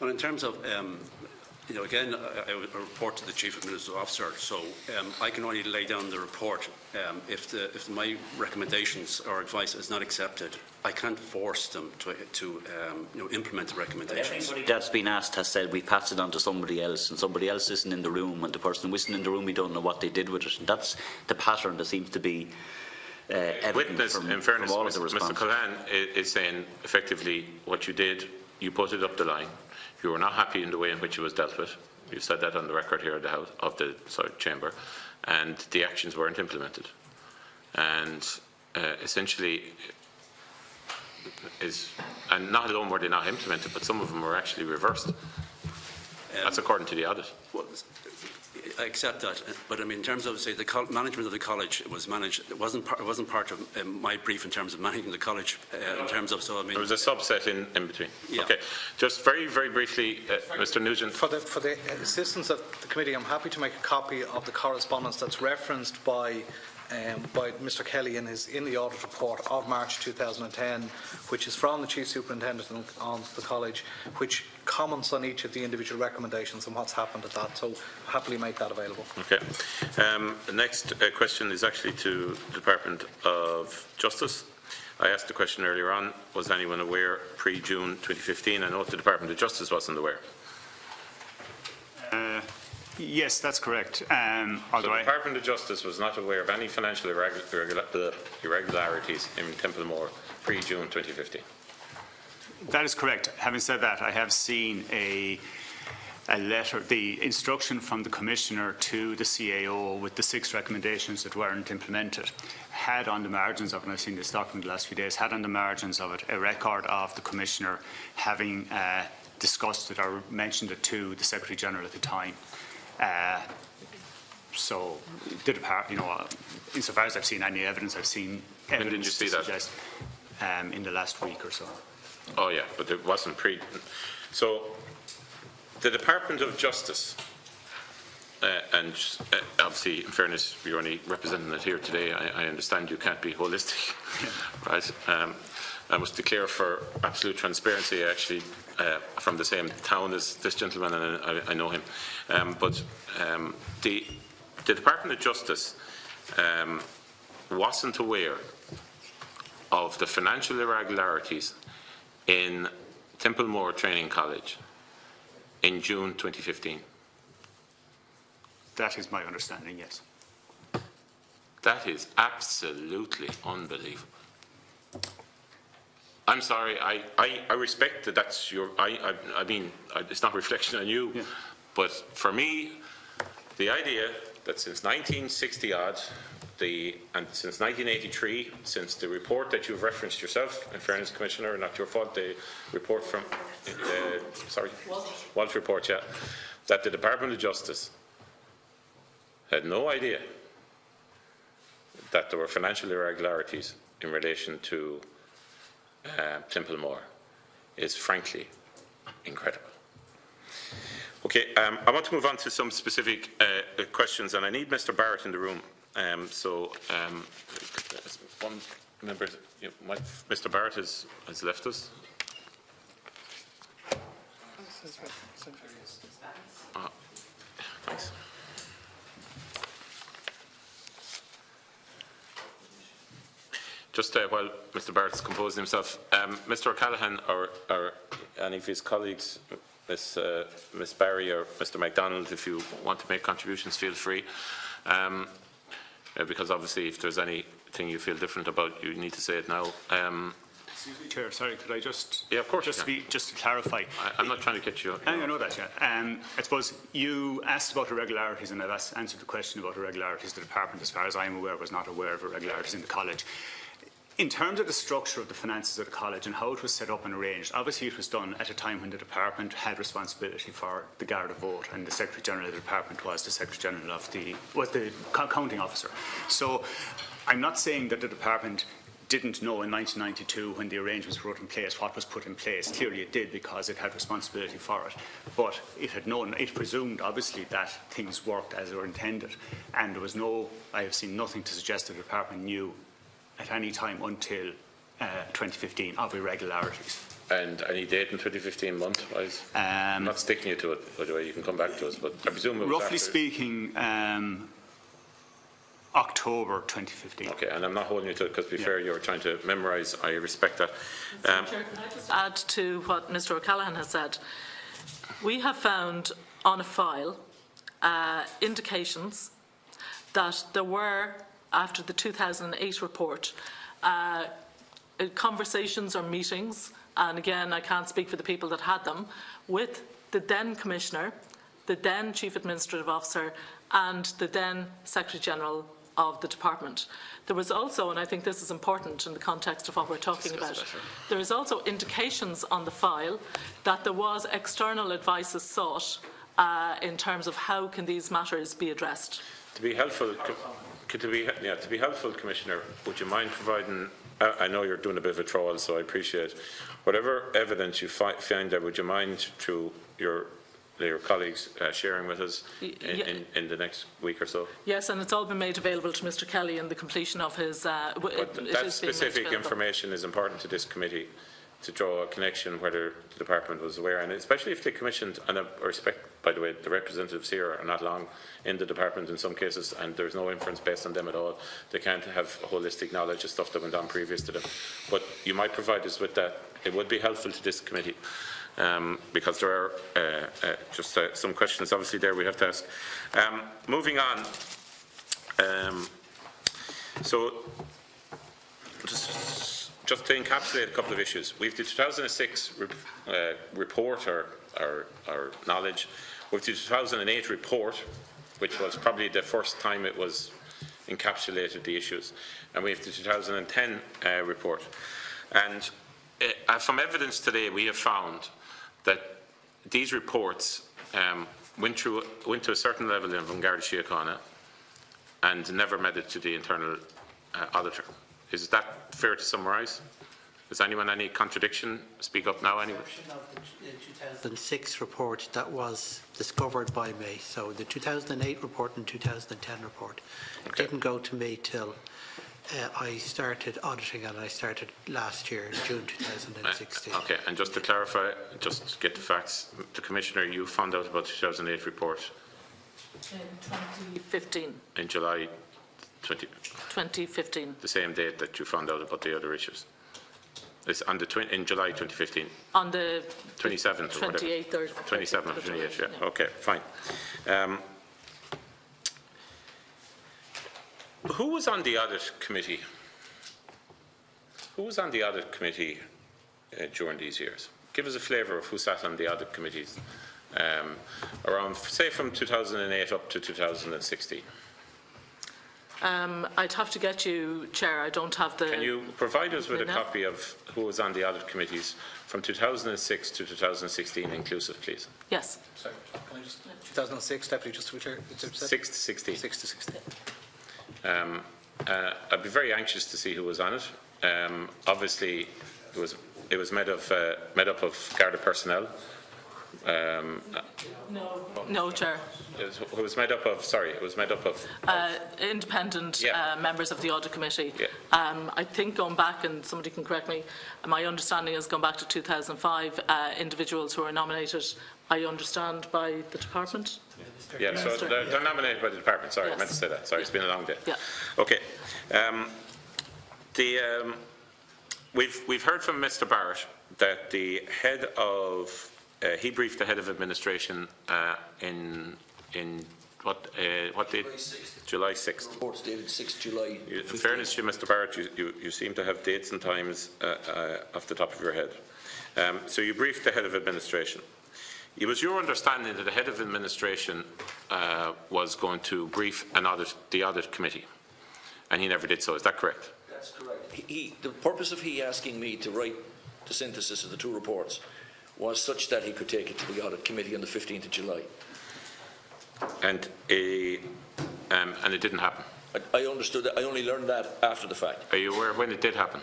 Well, in terms of again, I report to the Chief Administrative Officer, so I can only lay down the report. If my recommendations or advice is not accepted, I can't force them to implement the recommendations. Everybody that's been asked has said we passed it on to somebody else, and somebody else isn't in the room, and the person who isn't in the room, we don't know what they did with it. And that's the pattern that seems to be witness, from, in fairness, from all of the Mr. Cullen is saying effectively what you did, you put it up the line. You were not happy in the way in which it was dealt with. You've said that on the record here of the chamber, and the actions weren't implemented. And essentially, and not alone were they not implemented, but some of them were actually reversed. That's according to the audit. Well, I accept that, but I mean, in terms of, say, the management of the college was managed. It wasn't part of my brief in terms of managing the college. In terms of, so I mean, there was a subset in between. Yeah. Okay, just very briefly, Mr. Nugent. For the assistance of the committee, I'm happy to make a copy of the correspondence that's referenced by Mr. Kelly in the audit report of March 2010, which is from the Chief Superintendent of the college, which comments on each of the individual recommendations and what's happened at that. So I'll happily make that available. Okay. The next question is actually to the Department of Justice. I asked the question earlier on, was anyone aware pre-June 2015? I know the Department of Justice wasn't aware. Yes, that's correct. So the Department of Justice was not aware of any financial irregularities in Templemore pre-June 2015? That is correct. Having said that, I have seen a letter, the instruction from the Commissioner to the CAO with the 6 recommendations that weren't implemented, had on the margins of it, and I've seen this document the last few days, had on the margins of it a record of the Commissioner having discussed it or mentioned it to the Secretary-General at the time. So, insofar as I've seen any evidence, I've seen evidence. When did you see that? Suggest, in the last week or so. Oh yeah, but it wasn't pre. So, the Department of Justice, and obviously, in fairness, you're only representing it here today. I understand you can't be holistic, right? I must declare for absolute transparency, actually, from the same town as this gentleman, and I know him. But the Department of Justice wasn't aware of the financial irregularities in Templemore Training College in June 2015. That is my understanding, yes. That is absolutely unbelievable. I'm sorry, I respect that that's your, I mean, it's not a reflection on you, yeah. But for me, the idea that since 1960 odd, and since 1983, since the report that you've referenced yourself, in fairness, Commissioner, not your fault, the report from, Walsh report, yeah, that the Department of Justice had no idea that there were financial irregularities in relation to Templemore is frankly incredible. Okay, I want to move on to some specific questions, and I need Mr. Barrett in the room. One member, Mr. Barrett has left us. Thanks. Just while Mr. Barrett's composing himself, Mr. O'Callaghan or any of his colleagues, Ms. Barry or Mr. MacDonald, if you want to make contributions, feel free. Because obviously, if there's anything you feel different about, you need to say it now. Excuse me, Chair. Sorry, could I just? Yeah, of course. Just to clarify. I'm not trying to get you. I know that. Yeah. I suppose you asked about irregularities, and I've answered the question about irregularities. The department, as far as I'm aware, was not aware of irregularities in the college. In terms of the structure of the finances of the college and how it was set up and arranged, obviously it was done at a time when the department had responsibility for the Garda vote, and the Secretary General of the department was the Secretary General of the counting officer. So I'm not saying that the department didn't know in 1992, when the arrangements were put in place, what was put in place. Clearly it did, because it had responsibility for it. But it had known, it presumed obviously that things worked as they were intended, and there was I have seen nothing to suggest the department knew at any time until 2015 of irregularities. And any date in 2015 month-wise? I'm not sticking you to it, by the way, you can come back to us, but I presume it was roughly speaking, October 2015. Okay, and I'm not holding you to it because, to be fair, you were trying to memorise. I respect that. Chair, can I just add to what Mr. O'Callaghan has said? We have found on a file indications that there were, after the 2008 report, conversations or meetings, and again I can't speak for the people that had them, with the then Commissioner, the then Chief Administrative Officer and the then Secretary General of the department. There was also, and I think this is important in the context of what we're talking about, there is also indications on the file that there was external advice sought in terms of how can these matters be addressed. To be helpful, Commissioner, would you mind providing, I know you're doing a bit of a trawl, so I appreciate whatever evidence you find there, would you mind through your colleagues sharing with us in the next week or so? Yes, and it's all been made available to Mr. Kelly in the completion of his... that specific information is important to this committee, to draw a connection whether the department was aware, and especially if they commissioned, and I respect, by the way, the representatives here are not long in the department in some cases, and there's no inference based on them at all. They can't have holistic knowledge of stuff that went on previous to them. But you might provide us with that. It would be helpful to this committee, because there are just some questions obviously there we have to ask. Moving on, so just to encapsulate a couple of issues, we have the 2006 report or knowledge, we have the 2008 report, which was probably the first time it was encapsulated the issues, and we have the 2010 report. And from evidence today, we have found that these reports went to a certain level in Garda Síochána and never made it to the internal auditor. Is that fair to summarise? Has anyone any contradiction? Speak up now. Anyone? The 2006 report that was discovered by me. So the 2008 report and 2010 report didn't go to me till I started auditing, and I started last year in June 2016. Okay, and just to clarify, just to get the facts, the Commissioner, you found out about the 2008 report in 2015. In July 2015. The same date that you found out about the other issues. It's on in July 2015. On the 27th or 28th or 27th or 28th. Yeah. Okay, fine. Who was on the audit committee? Who was on the audit committee during these years? Give us a flavour of who sat on the audit committees around, say, from 2008 up to 2016. I'd have to get you, Chair. I don't have the... Can you provide us with a copy of who was on the audit committees from 2006 to 2016 inclusive, please? Yes. Sorry, can I just... 2006, Deputy, just to be clear. 6 to 16. 6 to 16. I'd be very anxious to see who was on it. Obviously, it was made up of Garda personnel. No, Chair. It was made up of. Sorry, it was made up of independent members of the audit committee. Yeah. I think going back, and somebody can correct me, my understanding has gone back to 2005. Individuals who are nominated, I understand, by the department. Yeah, so they're nominated by the department. Sorry, yes. I meant to say that. Sorry, it's been a long day. Yeah. Okay. We've heard from Mr. Barrett that the head of he briefed the head of administration in what date? July 6th. Reports dated 6th July. In fairness to Mr. Barrett, you seem to have dates and times off the top of your head. So you briefed the head of administration. It was your understanding that the head of administration was going to brief the audit committee, and he never did so. Is that correct? That's correct. The purpose of he asking me to write the synthesis of the two reports was such that he could take it to the audit committee on the 15th of July. And it didn't happen? I understood that. I only learned that after the fact. Are you aware when it did happen?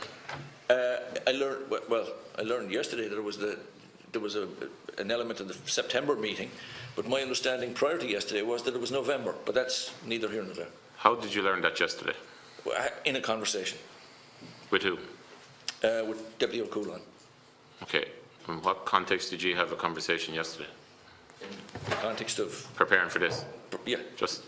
I learned yesterday that there was an element of the September meeting, but my understanding prior to yesterday was that it was November, but that's neither here nor there. How did you learn that yesterday? In a conversation. With who? With Deputy O'Coolan. Okay. In what context did you have a conversation yesterday? In the context of... Preparing for this? Yeah. Just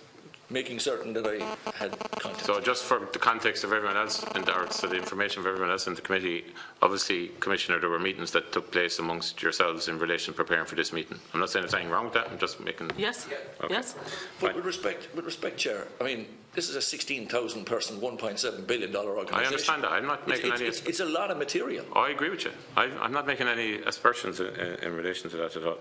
making certain that I had context. So just for the context of everyone else, so the information of everyone else in the committee, obviously, Commissioner, there were meetings that took place amongst yourselves in relation to preparing for this meeting. I'm not saying there's anything wrong with that, I'm just making... Yes, okay. yes. But with respect, Chair, I mean, this is a 16,000 person, $1.7 billion organisation. I understand that. I'm not making any... It's a lot of material. I agree with you. I'm not making any aspersions in relation to that at all.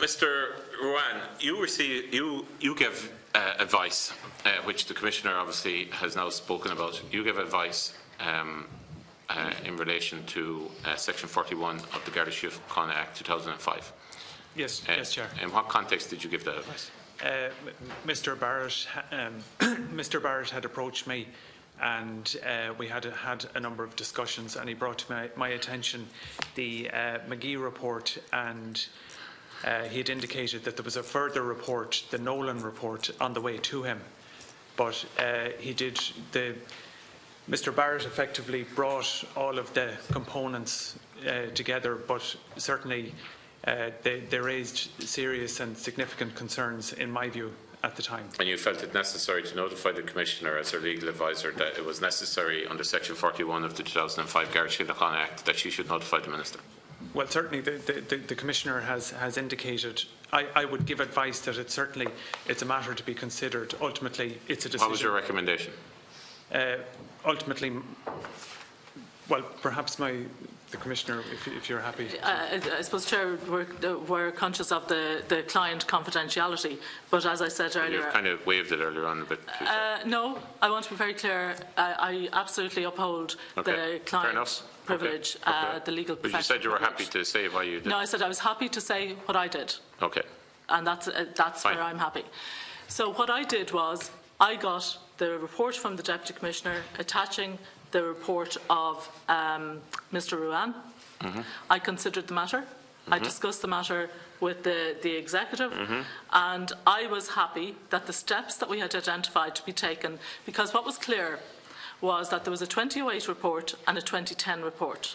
Mr. Ruan, you give advice, which the Commissioner obviously has now spoken about. You give advice in relation to Section 41 of the Garda Síochána Act 2005. Yes, yes, Chair. In what context did you give that advice? Mr. Barrett had approached me, and we had a number of discussions, and he brought to my attention the McGee report, and he had indicated that there was a further report, the Nolan report, on the way to him. But Mr. Barrett effectively brought all of the components together, but certainly they raised serious and significant concerns, in my view, at the time. And you felt it necessary to notify the Commissioner as her legal advisor that it was necessary under Section 41 of the 2005 Garda Síochána Act that she should notify the Minister? Well, certainly the Commissioner has indicated. I would give advice that it's a matter to be considered. Ultimately, it's a decision. What was your recommendation? Ultimately, well, perhaps the Commissioner, if you're happy. I suppose, Chair, we're conscious of the client confidentiality, but as I said earlier... You've kind of waived it earlier on a bit. No, I want to be very clear. I absolutely uphold the client privilege, the legal profession. But you said you were happy to say why you did. No, I said I was happy to say what I did. Okay. And that's where I'm happy. So what I did was I got the report from the Deputy Commissioner attaching the report of Mr. Ruan. Mm-hmm. I considered the matter. Mm-hmm. I discussed the matter with the Executive, mm-hmm. and I was happy that the steps that we had identified to be taken, because what was clear was that there was a 2008 report and a 2010 report.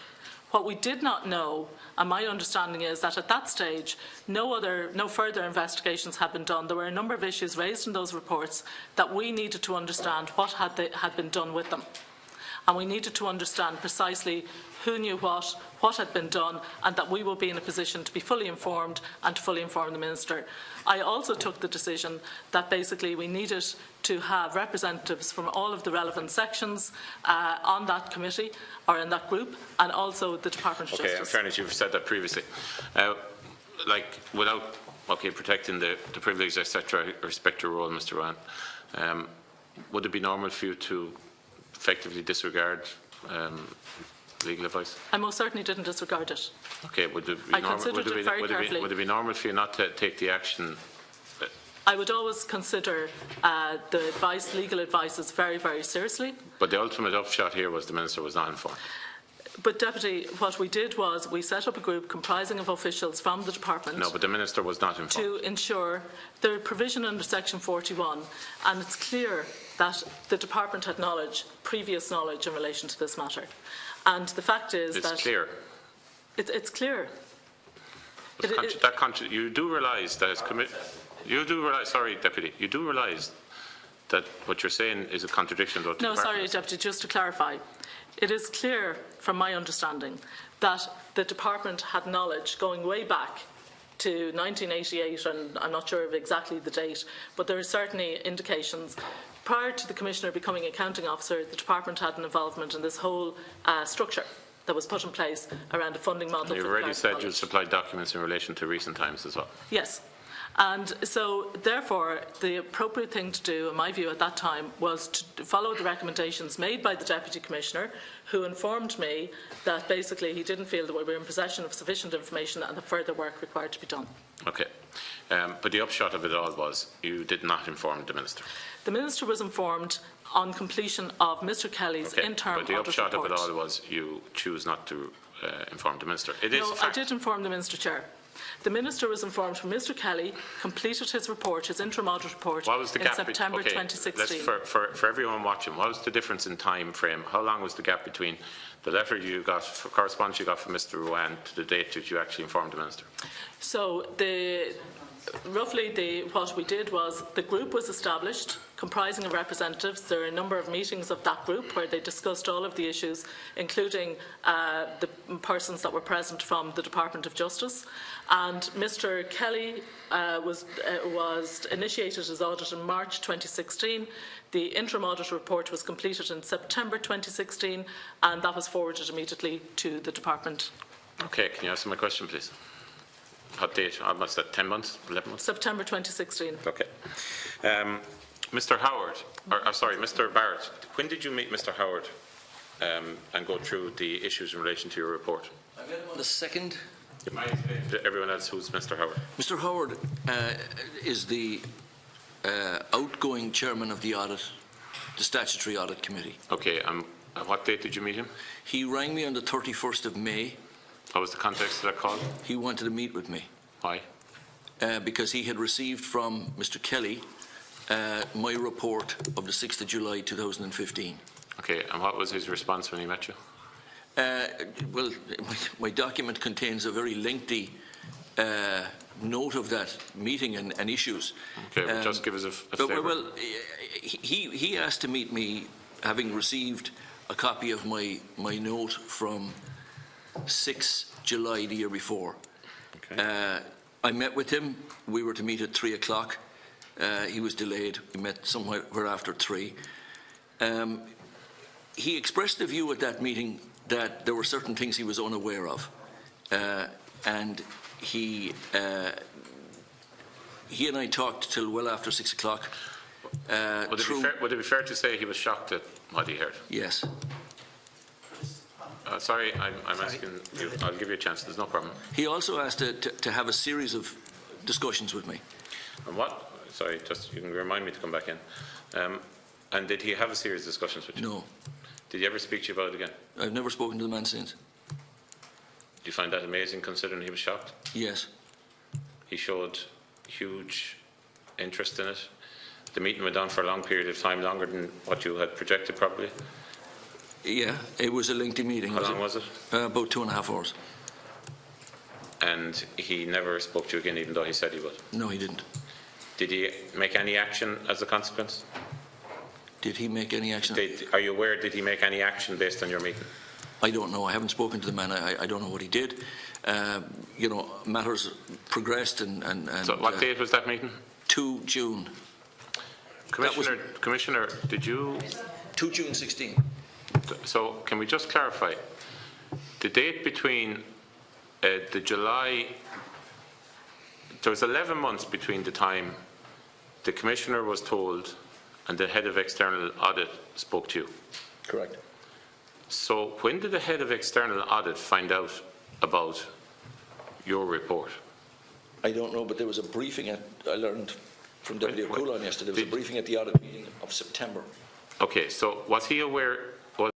What we did not know, and my understanding is that at that stage, no further investigations had been done. There were a number of issues raised in those reports that we needed to understand what had been done with them. And we needed to understand precisely who knew what had been done, and that we will be in a position to be fully informed and to fully inform the Minister. I also took the decision that basically we needed to have representatives from all of the relevant sections on that committee or in that group, and also the Department of Justice. Okay, in fairness, you've said that previously. okay, protecting the privilege, etc., respect your role, Mr. Rowan. Would it be normal for you to effectively disregard legal advice? I most certainly didn't disregard it. Okay, would it be I considered it very carefully. Would it be normal for you not to take the action? I would always consider the advice, legal advice, very, very seriously. But the ultimate upshot here was the Minister was not informed. But, Deputy, what we did was we set up a group comprising of officials from the department. No, but the Minister was not informed. To ensure the provision under Section 41, and it's clear that the department had previous knowledge in relation to this matter. And the fact is it's that... Clear. It's clear. You do realise that as you do realise, sorry, Deputy, you do realise that what you're saying is a contradiction to what the No, department sorry, Deputy, just to clarify. It is clear, from my understanding, that the department had knowledge going way back to 1988, and I'm not sure of exactly the date, but there are certainly indications. Prior to the Commissioner becoming accounting officer, the department had an involvement in this whole structure that was put in place around a funding model. You've already said you supplied documents in relation to recent times as well. Yes. And so, therefore, the appropriate thing to do, in my view, at that time, was to follow the recommendations made by the Deputy Commissioner, who informed me that basically he didn't feel that we were in possession of sufficient information and the further work required to be done. Okay. But the upshot of it all was you did not inform the Minister. The Minister was informed on completion of Mr Kelly's interim audit report. But the upshot of it all was you choose not to inform the Minister. No, I did inform the Minister, Chair. The Minister was informed when Mr Kelly completed his report, his interim audit report, in September 2016. For everyone watching, what was the difference in time frame? How long was the gap between the letter you got, correspondence you got from Mr Rowan to the date that you actually informed the Minister? So roughly what we did was the group was established comprising of representatives. There are a number of meetings of that group where they discussed all of the issues, including the persons that were present from the Department of Justice. And Mr Kelly was initiated his audit in March 2016. The interim audit report was completed in September 2016, and that was forwarded immediately to the department. Okay, can you answer my question, please? What date? Almost at 10 months, 11 months? September 2016. Okay. Mr Barrett, when did you meet Mr Howard and go through the issues in relation to your report? I met him on the 2nd. You might explain to everyone else who's Mr Howard. Mr Howard is the outgoing chairman of the statutory audit committee. Okay, what date did you meet him? He rang me on the 31st of May. What was the context of that call? He wanted to meet with me. Why? Because he had received from Mr Kelly my report of the 6th of July 2015. Okay, and what was his response when he met you? Well, my document contains a very lengthy note of that meeting and issues. Okay, but just give us a flavour. Well, he asked to meet me, having received a copy of my note from 6 July the year before. Okay. I met with him. We were to meet at 3 o'clock. He was delayed. We met somewhere after 3. He expressed a view at that meeting that there were certain things he was unaware of, and he and I talked till well after 6 o'clock. Would it be fair to say he was shocked at what he heard? Yes. Sorry, I'm asking you. I'll give you a chance. There's no problem. He also asked to have a series of discussions with me. And what? Sorry, just you can remind me to come back in. And did he have a series of discussions with you? No. Did he ever speak to you about it again? I've never spoken to the man since. Do you find that amazing, considering he was shocked? Yes. He showed huge interest in it. The meeting went on for a long period of time, longer than what you had projected, probably. Yeah, it was a lengthy meeting. How long was it? About 2.5 hours. And he never spoke to you again, even though he said he would? No, he didn't. Did he make any action as a consequence? Did he make any action? Are you aware, did he make any action based on your meeting? I don't know. I haven't spoken to the man. I don't know what he did. Matters progressed and so what date was that meeting? 2 June. Commissioner, did you... 2 June 16. So can we just clarify? The date between the July there was 11 months between the time the Commissioner was told and the Head of External Audit spoke to you. Correct. So when did the Head of External Audit find out about your report? I don't know, but there was a briefing I learned from Deputy O'Coulon yesterday. There was a briefing at the audit meeting of September. Okay, so was he aware